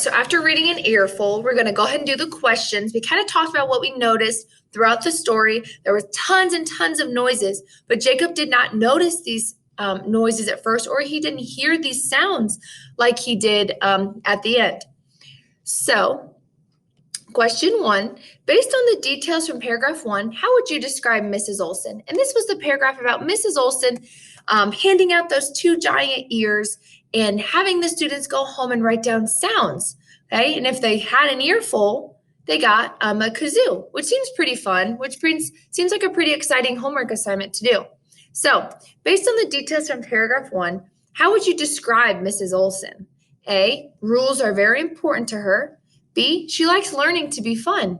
So after reading an earful, we're going to go ahead and do the questions. We kind of talked about what we noticed throughout the story. There were tons and tons of noises, but Jacob did not notice these noises at first, or he didn't hear these sounds like he did at the end. So question 1, based on the details from paragraph 1, how would you describe Mrs. Olson? And this was the paragraph about Mrs. Olson handing out those 2 giant ears and having the students go home and write down sounds, okay? And if they had an earful, they got a kazoo, which seems pretty fun, which seems like a pretty exciting homework assignment to do. So based on the details from paragraph 1, how would you describe Mrs. Olson? A, rules are very important to her. B, she likes learning to be fun.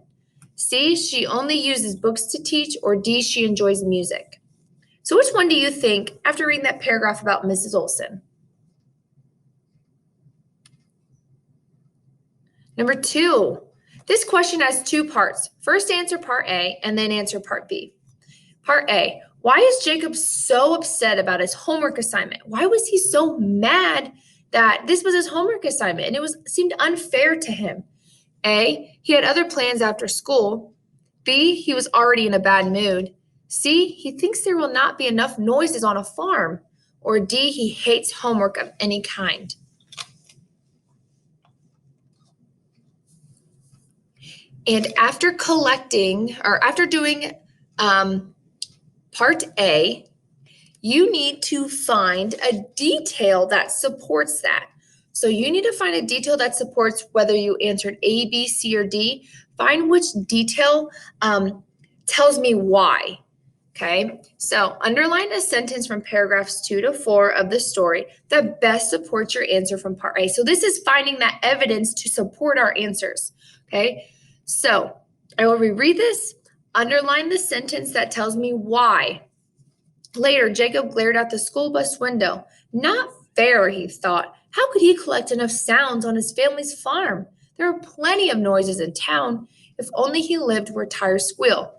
C, she only uses books to teach. Or D, she enjoys music. So which one do you think after reading that paragraph about Mrs. Olson? Number 2, this question has 2 parts. First answer part A and then answer part B. Part A, why is Jacob so upset about his homework assignment? Why was he so mad that this was his homework assignment and it seemed unfair to him? A, he had other plans after school. B, he was already in a bad mood. C, he thinks there will not be enough noises on a farm. Or D, he hates homework of any kind. And after doing part A, you need to find a detail that supports that. So you need to find a detail that supports whether you answered A, B, C, or D. Find which detail tells me why, okay? So underline a sentence from paragraphs 2 to 4 of the story that best supports your answer from part A. So this is finding that evidence to support our answers, okay? So I will reread this. Underline the sentence that tells me why. Later, Jacob glared out the school bus window. Not fair, he thought. How could he collect enough sounds on his family's farm? There are plenty of noises in town. If only he lived where tires squeal.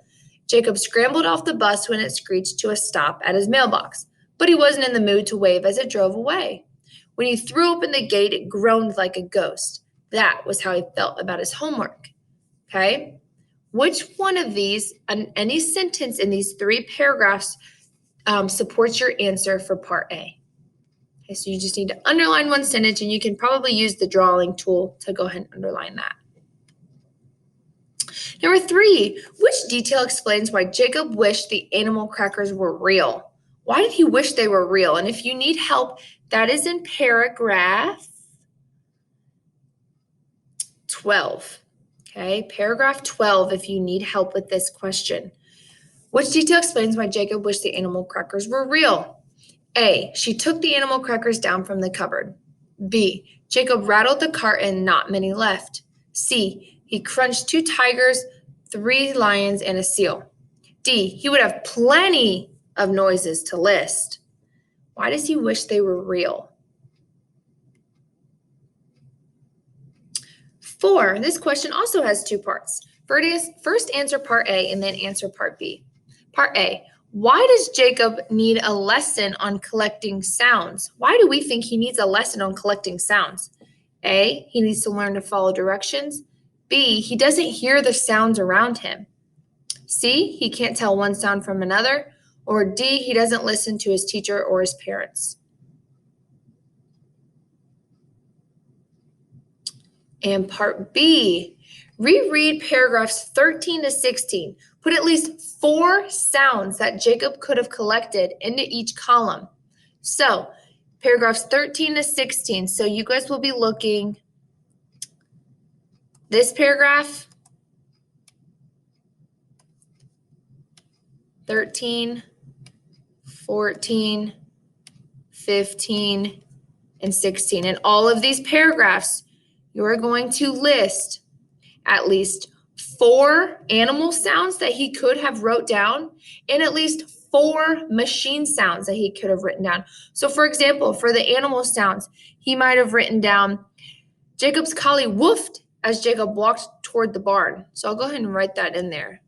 Jacob scrambled off the bus when it screeched to a stop at his mailbox, but he wasn't in the mood to wave as it drove away. When he threw open the gate, it groaned like a ghost. That was how he felt about his homework. Okay? Which one of these, any sentence in these 3 paragraphs, supports your answer for part A? Okay, so you just need to underline one sentence, and you can probably use the drawing tool to go ahead and underline that. Number 3, which detail explains why Jacob wished the animal crackers were real? Why did he wish they were real? And if you need help, that is in paragraph 12. Okay, paragraph 12 if you need help with this question. Which detail explains why Jacob wished the animal crackers were real? A, she took the animal crackers down from the cupboard. B, Jacob rattled the carton, not many left. C, he crunched 2 tigers, 3 lions, and a seal. D, he would have plenty of noises to list. Why does he wish they were real? 4, this question also has 2 parts. First answer part A and then answer part B. Part A, why does Jacob need a lesson on collecting sounds? Why do we think he needs a lesson on collecting sounds? A, he needs to learn to follow directions. B, he doesn't hear the sounds around him. C, he can't tell one sound from another. Or D, he doesn't listen to his teacher or his parents. And part B, reread paragraphs 13 to 16. Put at least 4 sounds that Jacob could have collected into each column. So paragraphs 13 to 16. So you guys will be looking this paragraph, 13, 14, 15, and 16. In all of these paragraphs, you are going to list at least 4 animal sounds that he could have wrote down and at least 4 machine sounds that he could have written down. So for example, for the animal sounds, he might have written down Jacob's collie woofed as Jacob walked toward the barn. So I'll go ahead and write that in there.